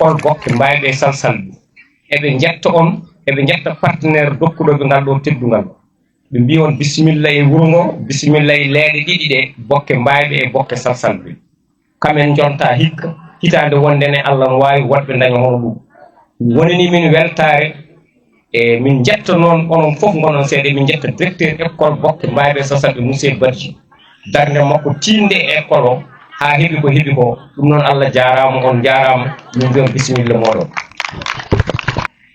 école bokke mbayɓe salsalɓe eɓe jetta on eɓe jetta partenaire dokkuɗoɓe ngal ɗon teddungal ɓe mbi on bisimilla e wuro ngo bisimilla e leeɗe ɗiɗi ɗe bokke mbayɓe e bokke salsalɓe kamen jonta hikka hitande wonde ne Allah no wawi woɗɓe daña hono ɗum wonani min weltare e min jetta noon onon foof gonon seeɗa min jetta directeur école bokke mbayɓe salsalɓe monsieur Badji darde makko tinde e école o ha heeɓi ko heeɓi ko ɗum noon Allah jarama on jarama min mbiyon bisimilla moɗon.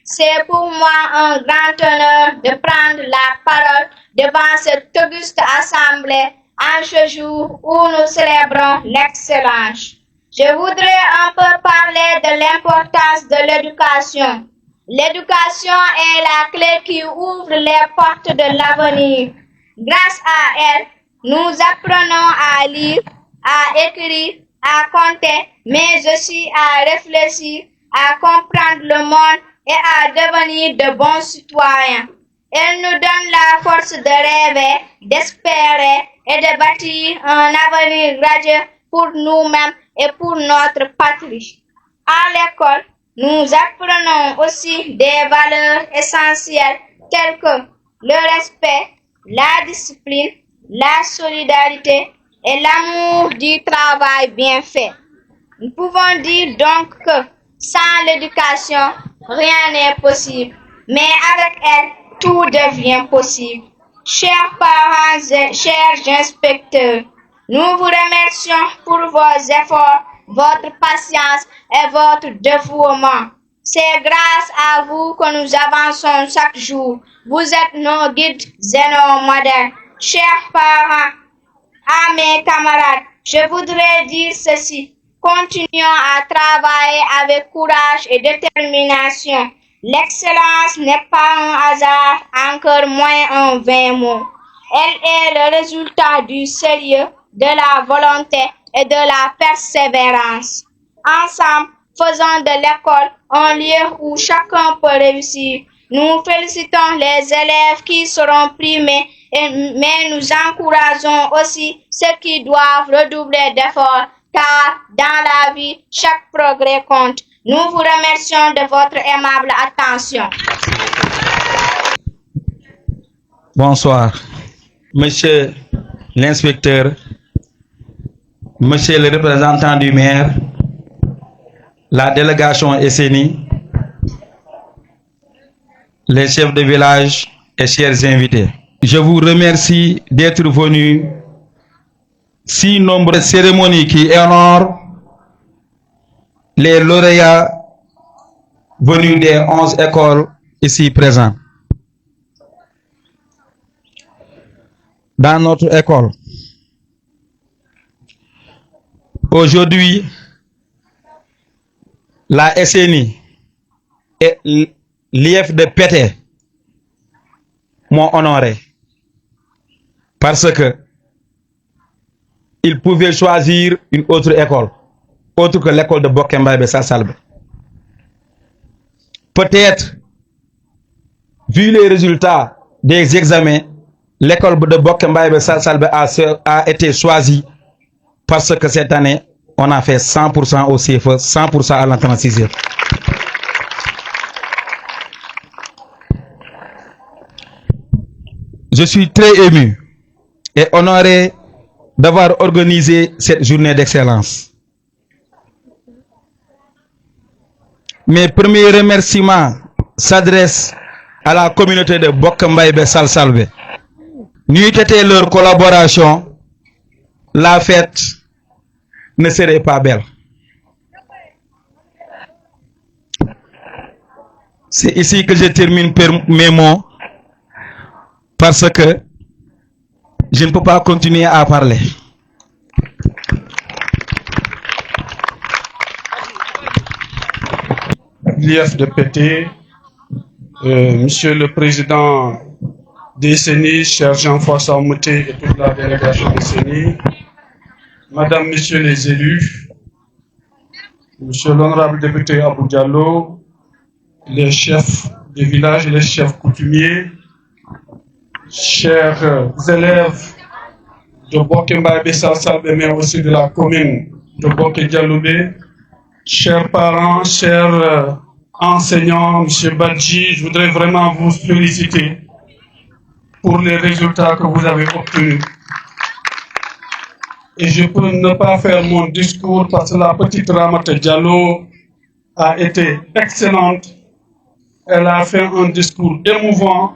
C'est pour moi un grand honneur de prendre la parole devant cette auguste assemblée en ce jour où nous célébrons l'excellence. Je voudrais un peu parler de l'importance de l'éducation. L'éducation est la clé qui ouvre les portes de l'avenir. Grâce à elle, nous apprenons à lire, à écrire, à compter, mais aussi à réfléchir, à comprendre le monde et à devenir de bons citoyens. Elle nous donne la force de rêver, d'espérer et de bâtir un avenir radieux pour nous-mêmes et pour notre patrie. À l'école, nous apprenons aussi des valeurs essentielles telles que le respect, la discipline, la solidarité et l'amour du travail bien fait. Nous pouvons dire donc que sans l'éducation, rien n'est possible, mais avec elle, tout devient possible. Chers parents et chers inspecteurs, nous vous remercions pour vos efforts, votre patience et votre dévouement. C'est grâce à vous que nous avançons chaque jour. Vous êtes nos guides et nos modèles. Chers parents, à mes camarades, je voudrais dire ceci. continuons à travailler avec courage et détermination. L'excellence n'est pas un hasard, encore moins un vain mot. Elle est le résultat du sérieux, de la volonté et de la persévérance. Ensemble, faisons de l'école un lieu où chacun peut réussir. Nous félicitons les élèves qui seront primés, mais nous encourageons aussi ceux qui doivent redoubler d'efforts, car dans la vie, chaque progrès compte. Nous vous remercions de votre aimable attention. Bonsoir, Monsieur l'inspecteur, Monsieur le représentant du maire, la délégation SNI, les chefs de village et chers invités. Je vous remercie d'être venus si nombreuses cérémonies qui honorent les lauréats venus des 11 écoles ici présentes. Dans notre école, aujourd'hui, la SNI et l'IF de Pété m'ont honoré parce que ils pouvaient choisir une autre école, autre que l'école de Bokembaye Salsalbe. Peut-être, vu les résultats des examens, l'école de Bokembaye Salsalbe a été choisie parce que cette année, on a fait 100% au CFE, 100% à l'entrée en 6e. Je suis très ému et honoré d'avoir organisé cette journée d'excellence. Mes premiers remerciements s'adressent à la communauté de Bokembaye Salsalbe. N'eût été leur collaboration, la fête ne serait pas belle. C'est ici que je termine mes mots parce que je ne peux pas continuer à parler. L'IF de Pété, Monsieur le Président des CENI, cher Jean-François Mouté et toute la délégation des CENI, Madame, Messieurs les élus, Monsieur l'honorable député Abou Diallo, les chefs des villages et les chefs coutumiers, chers élèves de Bokembaye Salsalbe, mais aussi de la commune de Boké-Dialoubé, chers parents, chers enseignants, M. Badji, je voudrais vraiment vous féliciter pour les résultats que vous avez obtenus. Et je peux ne pas faire mon discours parce que la petite Ramata Diallo a été excellente. Elle a fait un discours émouvant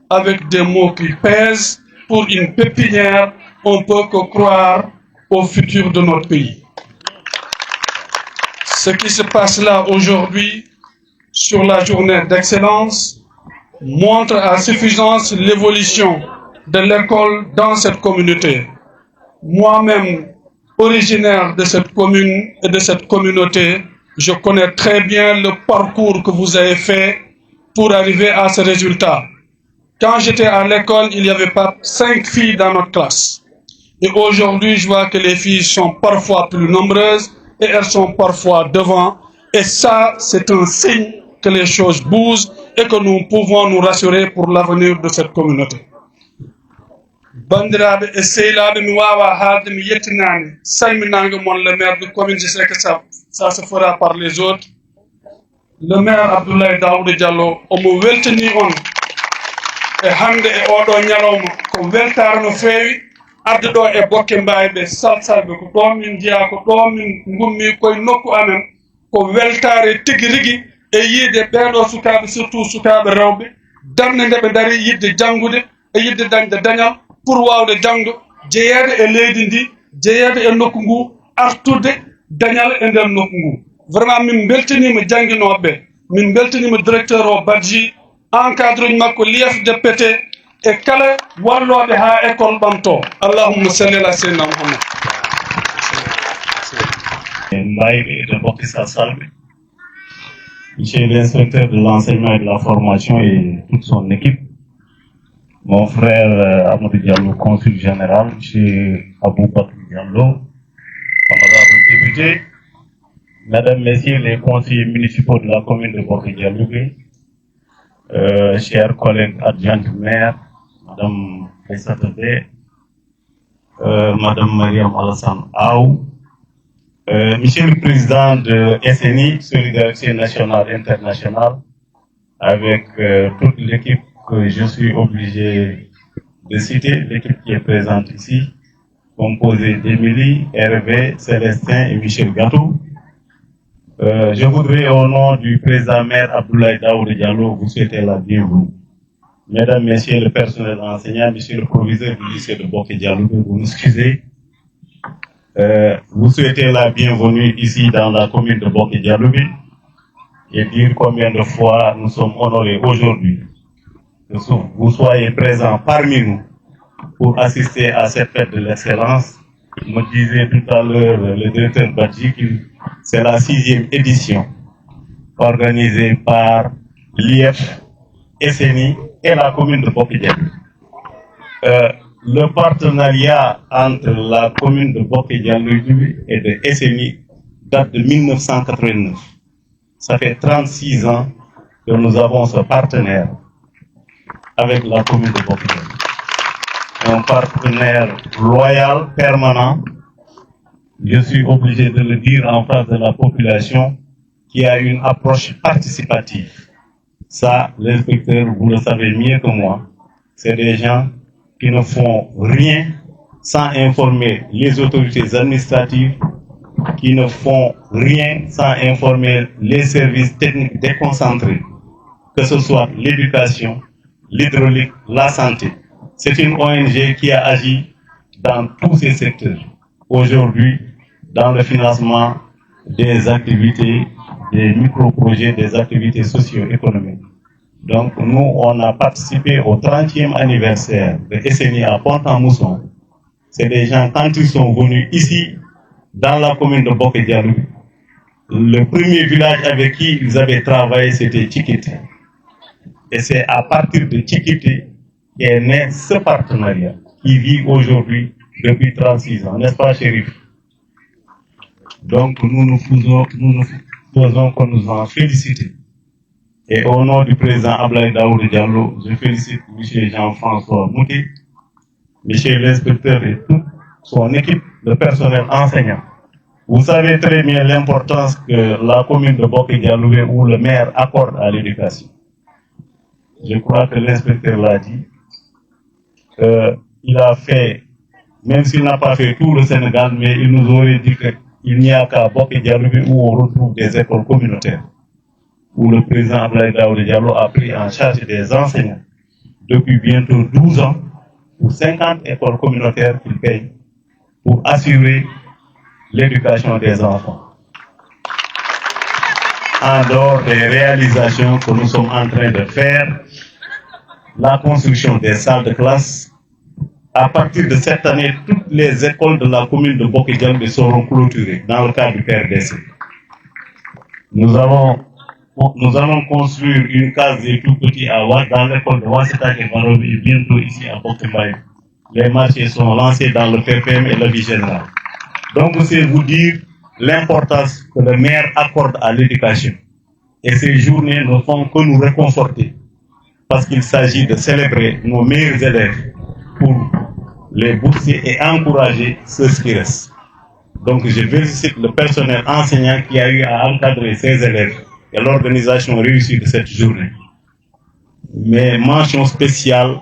avec des mots qui pèsent. Pour une pépinière, on ne peut que croire au futur de notre pays. Ce qui se passe là aujourd'hui sur la journée d'excellence montre à suffisance l'évolution de l'école dans cette communauté. Moi-même, originaire de cette commune et de cette communauté, je connais très bien le parcours que vous avez fait pour arriver à ce résultat. Quand j'étais à l'école, il n'y avait pas 5 filles dans notre classe. Et aujourd'hui, je vois que les filles sont parfois plus nombreuses et elles sont parfois devant. Et ça, c'est un signe que les choses bougent et que nous pouvons nous rassurer pour l'avenir de cette communauté. Bandirabe et Seylabe mi wawa haalde mi yettinani salminango mon le maire de commune, je sais que ça se fera par les autres. Le maire Abdoulaye Daouda Diallo omo weltani on e hande e oɗo ñalawma ko weltare no feewi arde ɗo e Bokembaye Salsalbe ko ɗo min jiya ko ɗo min gummi koye nokku amen ko weltare tigi rigui e yiide ɓeɗo sukaɓe surtout sukaɓe rewɓe darde nde ɓe daari yidde janggude e yidde dañde dañal pour wawde jangdo jeeyede e leydi ndi jeeyede e nokku ngu artude dañal e nder nokku ngu. Vraiment min beltanima jangguinoɓe, min beltanima directeur o Badji, encadre makko l'IF de Pété e kala walloɓe ha école ɓamto. Allahumma salli ala sayyidina Muhammad. Mbaye et de Bokissa Salme, monsieur l'inspecteur de l'enseignement et de la formation et toute son équipe, mon frère Amadou Diallo, consul général, monsieur Aboubakar Diallo, honorable député, mesdames, messieurs les conseillers municipaux de la commune de Bokk-Dialogué, chers collègues adjoints du maire, madame Aïssata-Bey, madame Mariam Alassane Aou, monsieur le président de SNI, Solidarité Nationale Internationale, avec toute l'équipe que je suis obligé de citer, l'équipe qui est présente ici, composée d'Émilie, Hervé, Célestin et Michel Gatou. Je voudrais, au nom du président maire Abdoulaye Daouda Diallo, vous souhaiter la bienvenue. Mesdames, messieurs le personnel enseignant, monsieur le proviseur du lycée de Bokk-Dialogué, vous m'excusez. Vous souhaitez la bienvenue ici dans la commune de Bokk-Dialogué et dire combien de fois nous sommes honorés aujourd'hui que vous soyez présents parmi nous pour assister à cette fête de l'excellence. Il me disait tout à l'heure le directeur Badji que c'est la 6e édition organisée par l'IF, SNI et la commune de Bokk-Dialogué. Le partenariat entre la commune de Bokk-Dialogué et de SNI date de 1989. Ça fait 36 ans que nous avons ce partenaire avec la commune de Bokk-Dialogué. Un partenaire loyal, permanent. Je suis obligé de le dire en face de la population qui a une approche participative. Ça, l'inspecteur, vous le savez mieux que moi, c'est des gens qui ne font rien sans informer les autorités administratives, qui ne font rien sans informer les services techniques déconcentrés, que ce soit l'éducation, l'hydraulique, la santé. C'est une ONG qui a agi dans tous ces secteurs. Aujourd'hui, dans le financement des activités, des micro-projets, des activités socio-économiques. Donc, nous, on a participé au 30e anniversaire de SNI à Pont-en-Mousson. C'est des gens, quand ils sont venus ici, dans la commune de Bokk-Dialogué, le premier village avec qui ils avaient travaillé, c'était Tchikiti. Et c'est à partir de Tchikiti qu'est né ce partenariat qui vit aujourd'hui depuis 36 ans, n'est-ce pas, Chérif? Donc, nous nous faisons que nous en féliciter. Et au nom du président Abdoulaye Daouda Diallo, je félicite M. Jean-François Mouti, M. l'inspecteur et toute son équipe de personnel enseignant. Vous savez très bien l'importance que la commune de Bokk-Dialogué ou le maire accorde à l'éducation. Je crois que l'inspecteur l'a dit. Il a fait, même s'il n'a pas fait tout le Sénégal, mais il nous aurait dit qu'il n'y a qu'à Bokk-Dialogué où on retrouve des écoles communautaires, où le président Abdoulaye Daouda Diallo a pris en charge des enseignants depuis bientôt 12 ans pour 50 écoles communautaires qu'il paye pour assurer l'éducation des enfants. En dehors des réalisations que nous sommes en train de faire, la construction des salles de classe, à partir de cette année, toutes les écoles de la commune de Bokk-Dialogué seront clôturées dans le cadre du PRDC. Nous allons construire une case des tout petits à Ouad dans l'école de Ouasseta et Barobi et bientôt ici à Bokk-Mbaye. Les marchés sont lancés dans le PPM et la vie générale. Donc, c'est vous dire l'importance que le maire accorde à l'éducation. Et ces journées ne font que nous réconforter parce qu'il s'agit de célébrer nos meilleurs élèves pour les bourser et encourager ceux qui restent. Donc, je félicite le personnel enseignant qui a eu à encadrer ses élèves et l'organisation réussie de cette journée. Mais mention spéciale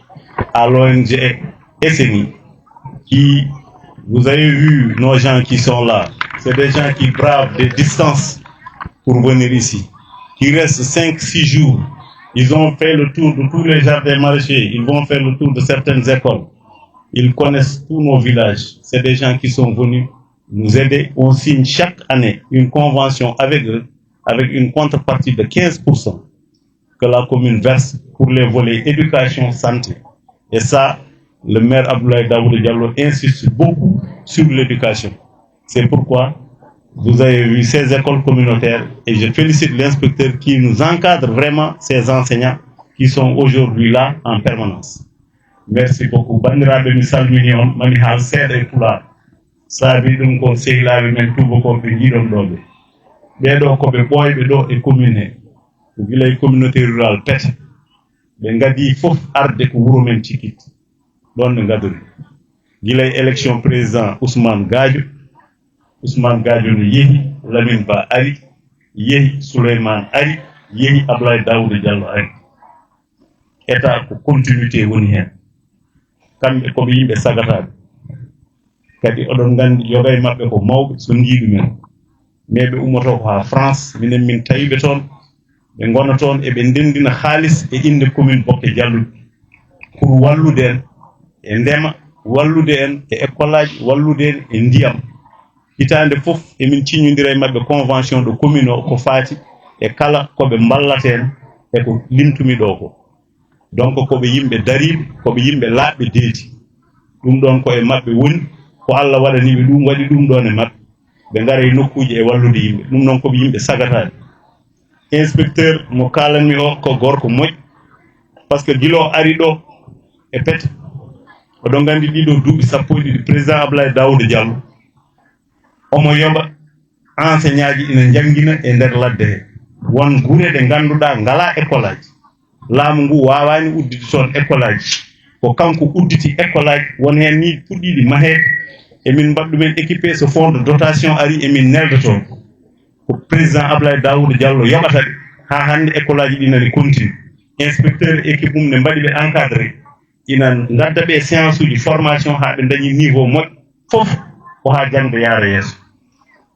à l'ONG SNI qui, vous avez vu nos gens qui sont là, c'est des gens qui bravent des distances pour venir ici, qui restent 5-6 jours. Ils ont fait le tour de tous les jardins maraîchers, ils vont faire le tour de certaines écoles. Ils connaissent tous nos villages. C'est des gens qui sont venus nous aider. On signe chaque année une convention avec eux, avec une contrepartie de 15% que la commune verse pour les volets éducation, santé. Et ça, le maire Abdoulaye Daouda Diallo insiste beaucoup sur l'éducation. C'est pourquoi Vous avez vu ces écoles communautaires et je félicite l'inspecteur qui nous encadre vraiment ces enseignants qui sont aujourd'hui là en permanence. Merci beaucoup. Bandiraɓe mi salmini on mami haal seeɗa e pulaar saabi ɗum ko sehilaɓe men tubakoɓe jiiɗon ɗoɓe ɓeɗo koɓe ɓooyɓe ɗo e commune he ko gila e communauté rural pete ɓe gadi fof arde ko wuuro men Cikit ɗon ɓe gadori gila e élection président Ousmane Gadio no yeehi Lamine Ba ari yeehi Souleymane ari yeehi Abdoulaye Daouda Diallo ari état ko continuité woni hen kamɓe koɓe yimɓe sagataɓe kadi oɗon gandi yoga e mabɓe ko mawɓe so jiiɗu men mais ɓe ummoto ko ha France minen min tawiɓe toon ɓe gona toon eɓe ndendina haalis e inde commune Bokke Jalluɗi pour wallude en e ndema wallude en e école aji wallude en e ndiyam hitande fof emin ciñodira e mabɓe convention de commune o ko faati e kala koɓe ballaten e ko limtumi ɗo ko donc koɓe yimɓe dariɓe koɓe yimɓe laaɓɓe deedi ɗum ɗon ko e mabɓe woni ko Allah waɗaniɓe ɗum waɗi ɗum ɗon e mabɓe ɓe gara e nokkuji e wallude yimɓe ɗum noon koɓe yimɓe sagataɓe inspecteur mo kalanmi o ko gorko moƴƴo par ce que guilo ari ɗo e pete oɗon gandi ɗiɗo duuɓi sappo e ɗiɗi président Abdoulaye Daouda Diallo omo yoɓa enseignant ji ina jangguina e nder ladde he won guure ɗe ganduɗa ngala école aji laamu ngu wawani uddide toon école aji ko kanko udditi école aji won hen ni puɗɗiɗi mahede emin mbaɗɗumen équipé so fond de dotation ari emin nelda toon ko président Abdoulaye Daouda Diallo yoɓata ɓe ha hande école aji ɗi nani continue inspecteur équipe mum ne mbaɗi ɓe encadré ina gadda ɓe séance uji formation ha ɓe dañi niveau moƴƴo fof ko ha jangde yaara yeeso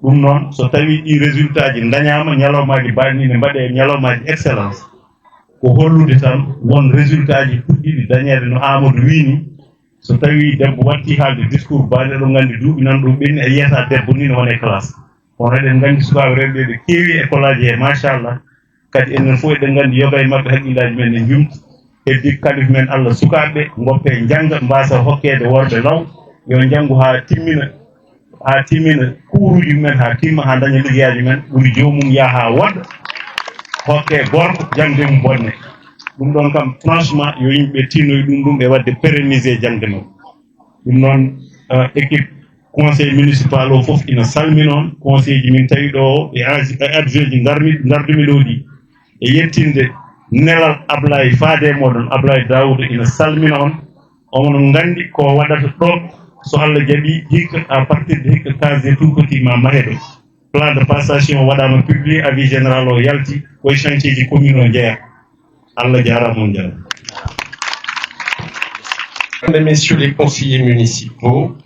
ɗum noon so tawi ɗi résultat ji dañama ñalawmaji mbaɗi ne mbaɗe e ñalawmaji excellence ko hollude tan won résultat ji puɗɗiɗi dañede no Amadou wini so tawi debbo watti haalde discours baɗe ɗo gandi duuɓi nan ɗum ɓenni a yiyata debbo ni no wone classe kono eɗen gandi sukaɓe rewɓe ɓe keewi école aji he machallah kadi enen fof eɗen gandi yoga e mabɓe haqqillaji men ne jumti heddi kalif men Allah sukaɓe goppe jangga mbasa hokkede worɓe law yo janggu ha timmina kuuruji mumen ha timma ha daña liggeyaji men ɓuuri jomum yaaha ha woɗɗa hokke gorko jangde mum bonne ɗum ɗon kam franchement yo yimɓe tinnoy ɗum e wadde pérenniser jangde mum ɗum noon équipe conseil municipal o fof ina salmi noon conseil ji min tawi ɗo o e adjoint ji gardumi ɗo ɗi e yettinde nelal Ablaye faade moɗon Ablaye Daouda ina salmina on omono gandi ko waɗata ɗo so Allah jaaɓi hikka à partir de hikka case tout petit ma maheɗo plan de passation waɗama publié avis général o yalti koye chantier ji commune o jeeya Allah jarama on jarama. Mesdames et messieurs les conseillers municipaux,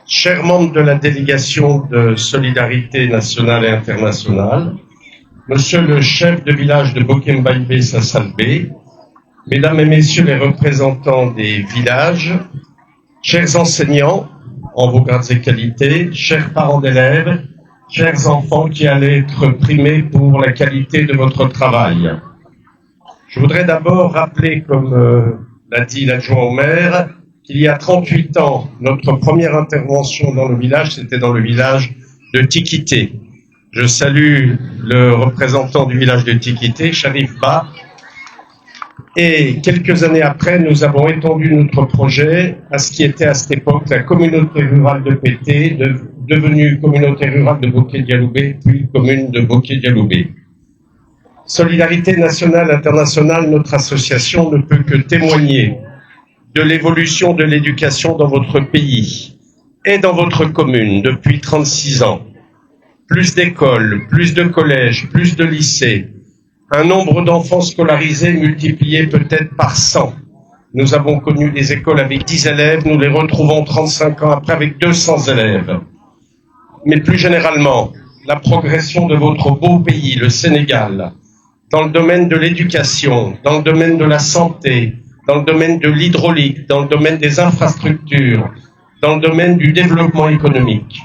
chers membres de la délégation de solidarité nationale et internationale, monsieur le chef de village de Bokembaïbé-Sassalbé, mesdames et messieurs les représentants des villages, chers enseignants en vos grades et qualités, chers parents d'élèves, chers enfants qui allez être primés pour la qualité de votre travail. Je voudrais d'abord rappeler, comme l'a dit l'adjoint au maire, qu'il y a 38 ans, notre première intervention dans le village, c'était dans le village de Tikité. Je salue le représentant du village de Tikité, Sharif Ba. Et quelques années après, nous avons étendu notre projet à ce qui était à cette époque la communauté rurale de Pété, devenue communauté rurale de Boké-Dialoubé, puis commune de Boké-Dialoubé. Solidarité nationale internationale, notre association ne peut que témoigner de l'évolution de l'éducation dans votre pays et dans votre commune depuis 36 ans. Plus d'écoles, plus de collèges, plus de lycées, un nombre d'enfants scolarisés multiplié peut-être par 100. Nous avons connu des écoles avec 10 élèves, nous les retrouvons 35 ans après avec 200 élèves. Mais plus généralement, la progression de votre beau pays, le Sénégal, dans le domaine de l'éducation, dans le domaine de la santé, dans le domaine de l'hydraulique, dans le domaine des infrastructures, dans le domaine du développement économique.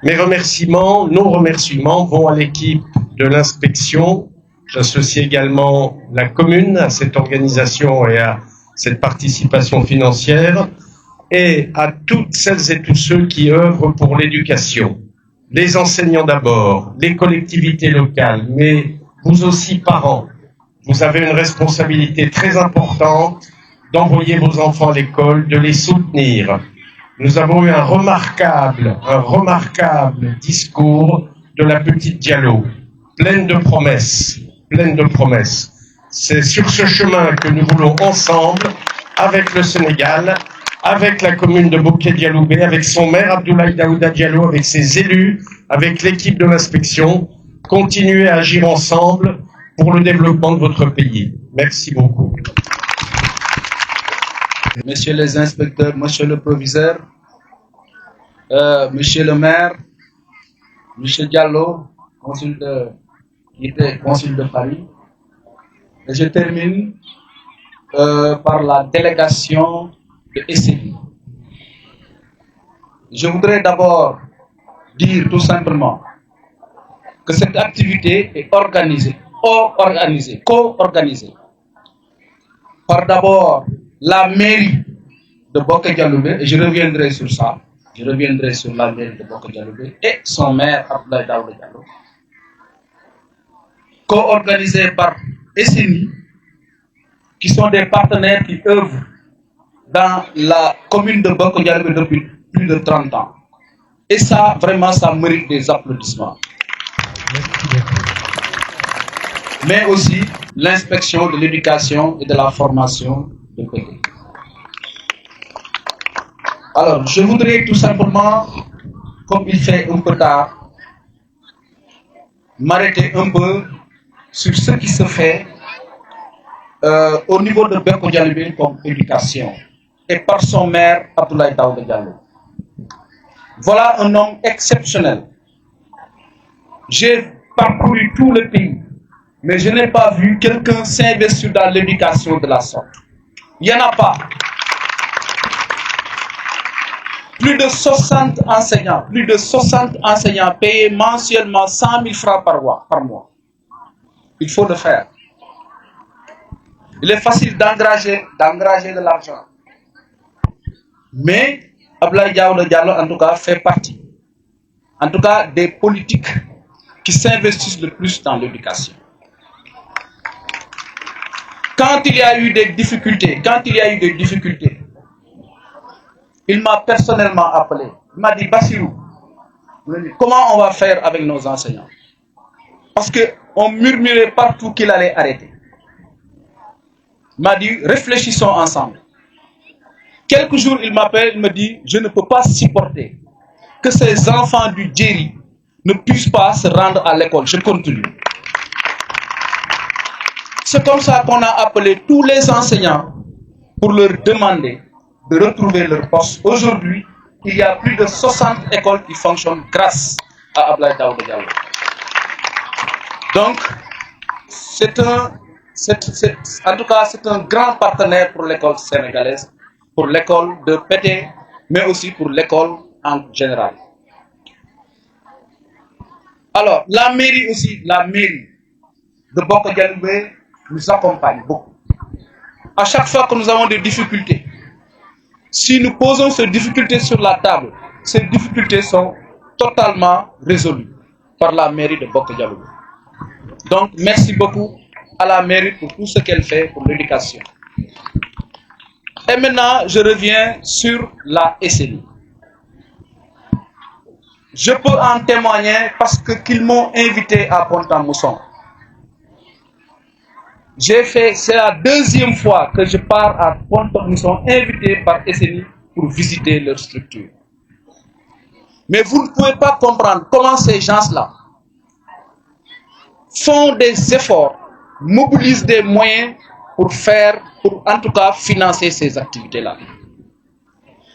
Mes remerciements, nos remerciements vont à l'équipe de l'inspection. J'associe également la commune à cette organisation et à cette participation financière et à toutes celles et tous ceux qui œuvrent pour l'éducation. les enseignants d'abord, les collectivités locales, mais vous aussi parents, vous avez une responsabilité très importante d'envoyer vos enfants à l'école, de les soutenir. Nous avons eu un remarquable discours de la petite Diallo, pleine de promesses. C'est sur ce chemin que nous voulons ensemble, avec le Sénégal, avec la commune de Boké-Dialoubé, avec son maire Abdoulaye Daouda Diallo, avec ses élus, avec l'équipe de l'inspection, continuer à agir ensemble pour le développement de votre pays. Merci beaucoup. Messieurs les inspecteurs, monsieur le proviseur, monsieur le maire, monsieur Diallo, qui était consul de Paris. Et je termine par la délégation de SCI. Je voudrais d'abord dire tout simplement que cette activité est co-organisée par d'abord la mairie de Boké-Dialoubé, et je reviendrai sur ça, la mairie de Boké-Dialoubé et son maire Abdoulaye Daouda Diallo, co-organisée par SNI, qui sont des partenaires qui œuvrent dans la commune de Boké-Dialoubé depuis plus de 30 ans. Et ça, vraiment, ça mérite des applaudissements. Mais aussi l'inspection de l'éducation et de la formation de Pékin. Alors, je voudrais tout simplement, comme il fait un peu tard, m'arrêter un peu sur ce qui se fait au niveau de Boké-Dialoubé comme éducation et par son maire Abdoulaye Daouda Diallo. Voilà un homme exceptionnel. J'ai parcouru tout le pays, mais je n'ai pas vu quelqu'un s'investir dans l'éducation de la sorte. Il n'y en a pas. Plus de 60 enseignants payés mensuellement 100 000 francs par mois. Il faut le faire. Il est facile d'engager de l'argent. Mais Abdoulaye Daouda Diallo, en tout cas, fait partie. En tout cas, des politiques qui s'investissent le plus dans l'éducation. Quand il y a eu des difficultés, il m'a personnellement appelé. Il m'a dit, Bassirou, comment on va faire avec nos enseignants? Parce qu'on murmurait partout qu'il allait arrêter. Il m'a dit, réfléchissons ensemble. Quelques jours, il m'appelle, il me dit, je ne peux pas supporter que ces enfants du Djeri ne puissent pas se rendre à l'école. Je continue. C'est comme ça qu'on a appelé tous les enseignants pour leur demander de retrouver leur poste. Aujourd'hui, il y a plus de 60 écoles qui fonctionnent grâce à Abdoulaye Daouda Diallo. Donc, en tout cas, c'est un grand partenaire pour l'école sénégalaise, pour l'école de Pété, mais aussi pour l'école en général. Alors, la mairie de Boké-Dialoubé nous accompagne beaucoup. À chaque fois que nous avons des difficultés, si nous posons ces difficultés sur la table, ces difficultés sont totalement résolues par la mairie de Boké-Dialoubé. Donc, merci beaucoup à la mairie pour tout ce qu'elle fait pour l'éducation. Et maintenant, je reviens sur la SNI. Je peux en témoigner parce qu'ils m'ont invité à Pont-à-Mousson. C'est la deuxième fois que je pars à Pont-à-Mousson, invité par SNI pour visiter leur structure. Mais vous ne pouvez pas comprendre comment ces gens-là font des efforts, mobilisent des moyens pour en tout cas financer ces activités-là.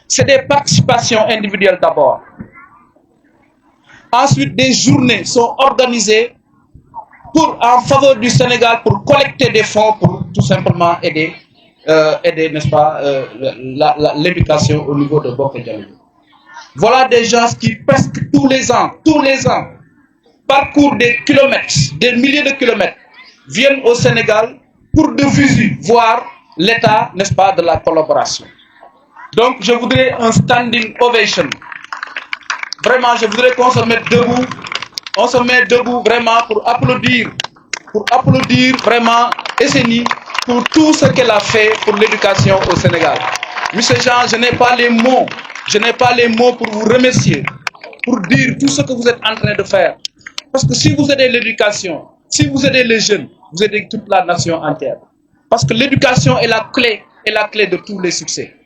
C'est des participations individuelles d'abord. Ensuite, des journées sont organisées en faveur du Sénégal pour collecter des fonds pour tout simplement aider n'est-ce pas, l'éducation au niveau de Boké-Dialoubé. Voilà des gens qui presque tous les ans, parcourent des kilomètres, des milliers de kilomètres, viennent au Sénégal pour de visu voir l'état, n'est-ce pas, de la collaboration. Donc, je voudrais un standing ovation vraiment, je voudrais qu'on se mette debout. On se met debout vraiment pour applaudir vraiment SNI pour tout ce qu'elle a fait pour l'éducation au Sénégal. Monsieur Jean, je n'ai pas les mots pour vous remercier, pour dire tout ce que vous êtes en train de faire. Parce que si vous aidez l'éducation, si vous aidez les jeunes, vous aidez toute la nation entière. Parce que l'éducation est la clé de tous les succès.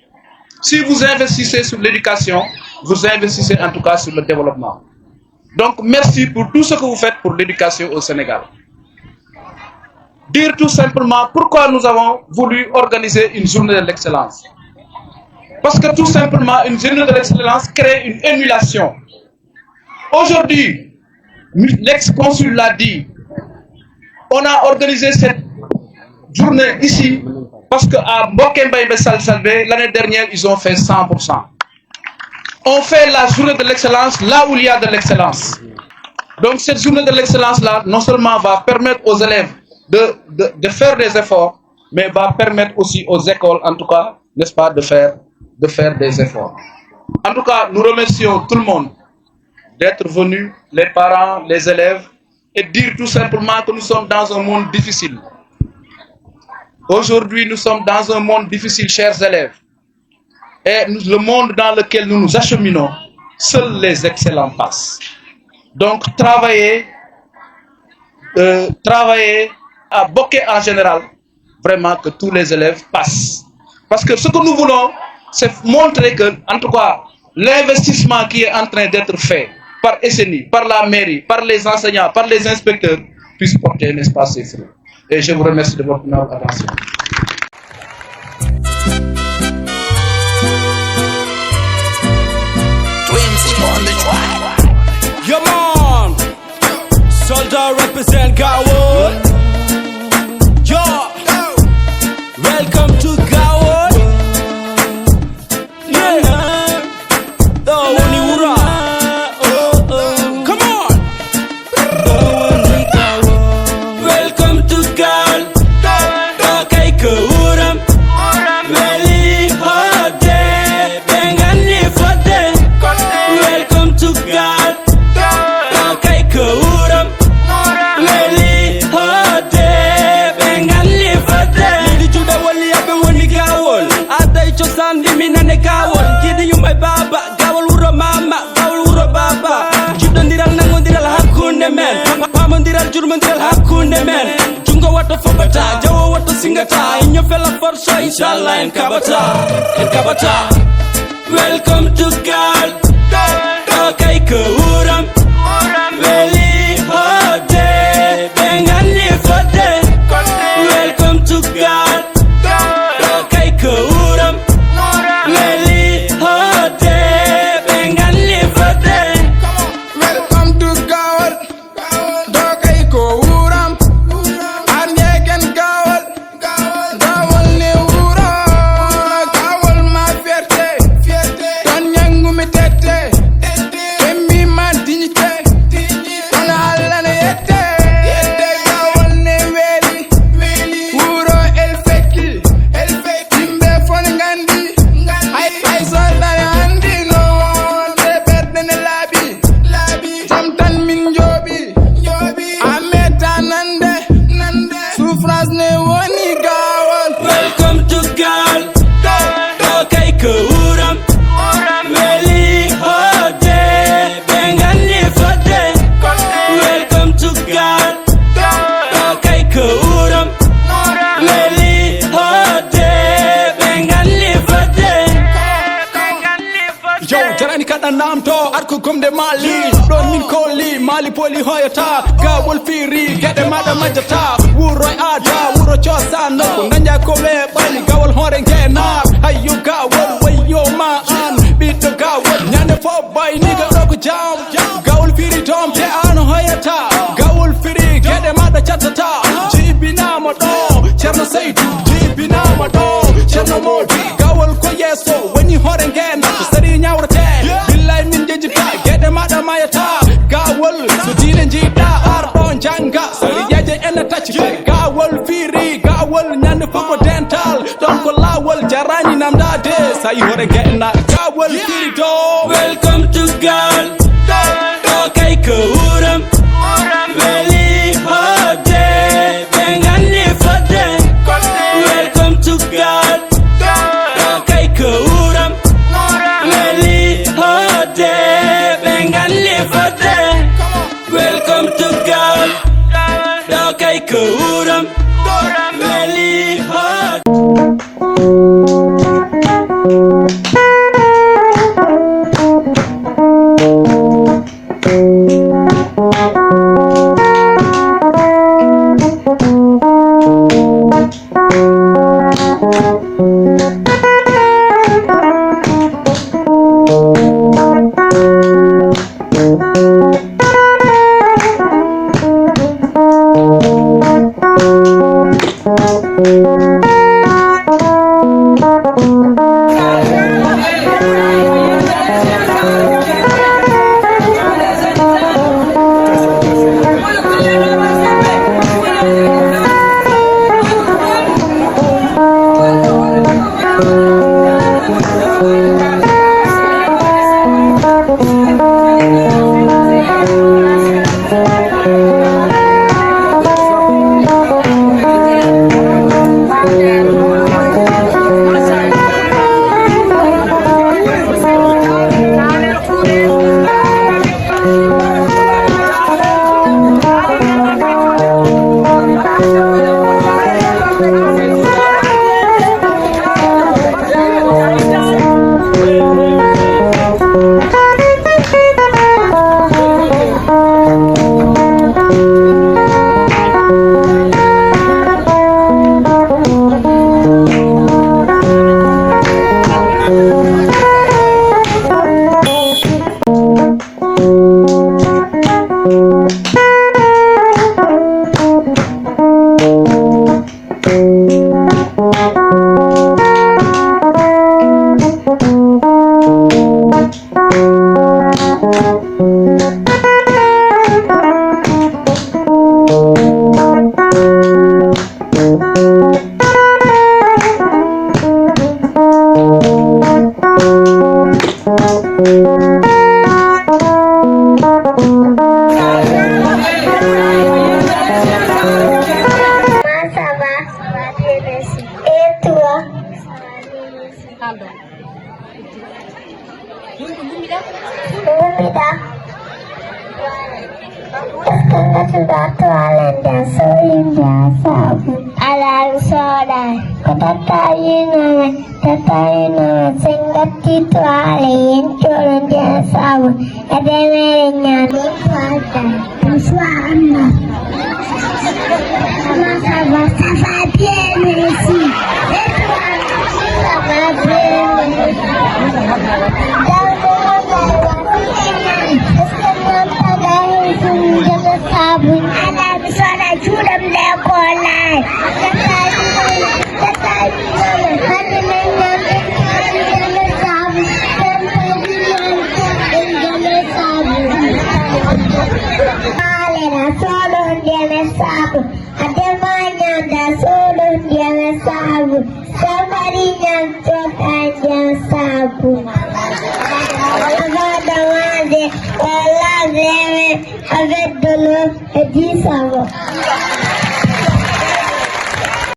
Si vous investissez sur l'éducation, vous investissez en tout cas sur le développement. Donc merci pour tout ce que vous faites pour l'éducation au Sénégal. Dire tout simplement pourquoi nous avons voulu organiser une journée de l'excellence. Parce que tout simplement, une journée de l'excellence crée une émulation. Aujourd'hui, l'ex-consul l'a dit, on a organisé cette journée ici parce qu'à Mbokembaïbe Salsalbe, l'année dernière, ils ont fait 100%. On fait la journée de l'excellence là où il y a de l'excellence. Donc cette journée de l'excellence-là, non seulement va permettre aux élèves de faire des efforts, mais va permettre aussi aux écoles, en tout cas, n'est-ce pas, de faire des efforts. En tout cas, nous remercions tout le monde d'être venus, les parents, les élèves, et dire tout simplement que nous sommes dans un monde difficile. Aujourd'hui, nous sommes dans un monde difficile, chers élèves. Et le monde dans lequel nous nous acheminons, seuls les excellents passent. Donc, travaillez à Boké en général, vraiment que tous les élèves passent. Parce que ce que nous voulons, c'est montrer que, en tout cas, l'investissement qui est en train d'être fait par SNI, par la mairie, par les enseignants, par les inspecteurs, puisse porter un espace ses fruits. Et je vous remercie de votre attention. Yo man, soldier represent Gawon. Yo, welcome to Gawon. Yeah, the Wuniwura. Come on. Welcome to Gawon. Okay, Kawuram. Really hot day, bengani for day. Welcome to Gawon. Okay, Kawuram. Really hot day, bengani for day. Lidi chuda wali abe woni Gawon. Adai chosan di minane Gawon. Kidi you my baba, Gawon uro mama, Gawon uro baba. Judandiral nangondiral hakunde men. Pamandiral jurmandiral hakunde men. Jungo wato fobata, jawo wato singata. Inyo fella forso inshallah en kabata, en kabata. Welcome to Gawon. Okay, Kawuram. Really hot day, bengani for day. Welcome to Gawon. Okay, Kawuram. Really hot day, bengani for day. Welcome to Gawon. Dokay ko wuram. Arnyegen Gawon. Gawon ne wuro. Gawon ma fierté. Ton yangu mi tete. Emmi ma dignité. On alla ne yette. Gawon ne weli. Wuro el fekki. Timbe fon ngandi. Ay soldari andi no. Te perde ne labi. Tamtan min jobi. Ameta nande. Souffrance ne woni Gawon. Welcome to Gawon. Okay, Kawuram. Really hot day, bengani for day. Welcome to Gawon. Okay, Kawuram. Really hot day, bengani for day. Yo, jarani kada namto arko gomde mali don min koli mali poli hoyata Gawol firi gede mada majata wuro ada wuro chosano ko nanja ko we bali Gawol hore ngena ayo Gawol wayo ma an bito Gawol nyane fo boy niga dogo jam Gawol firi tom te an hoyata Gawol firi gede mada chatata jibina mo do cherno seitu jibina mo do cherno modi Gawol ko yeso wani hore ngena ko sari nyawrate billahi min dejita gede mada mayata Gawol so dine jida arɗo janga sari yeje ena taci Gawol firi Gawol nyande foko dental don ko lawol jarani namdade sayi hore ngena Gawol firi do. Welcome to Gawon. kay kuram really hard. Avec de l'eau et 10 savons.